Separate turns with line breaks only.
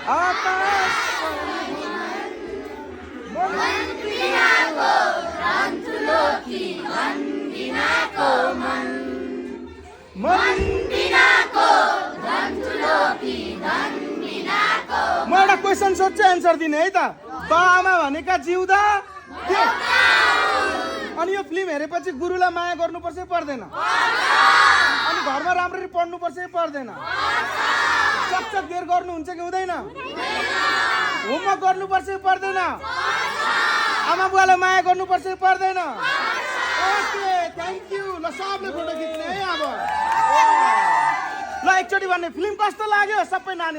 आकाश म एउटा क्वेसन सोध्छु एन्सर दिने है त बाआमा भनेका जिउँदा के अनि यो फिल्म हेरेपछि गुरुलाई माया गर्नुपर्छ कि पर्दैन अनि घरमा राम्ररी पढ्नुपर्छ कि पर्दैन चकचक गेर गर्नुहुन्छ कि हुँदैन होमवर्क गर्नुपर्छ कि पर्दैन आमा बुवालाई माया गर्नुपर्छ कि पर्दैन ओके थ्याङ्क यू ल सबले फोटो खिच्ने है अब ल एकचोटि भन्ने फिल्म कस्तो लाग्यो सबै नानी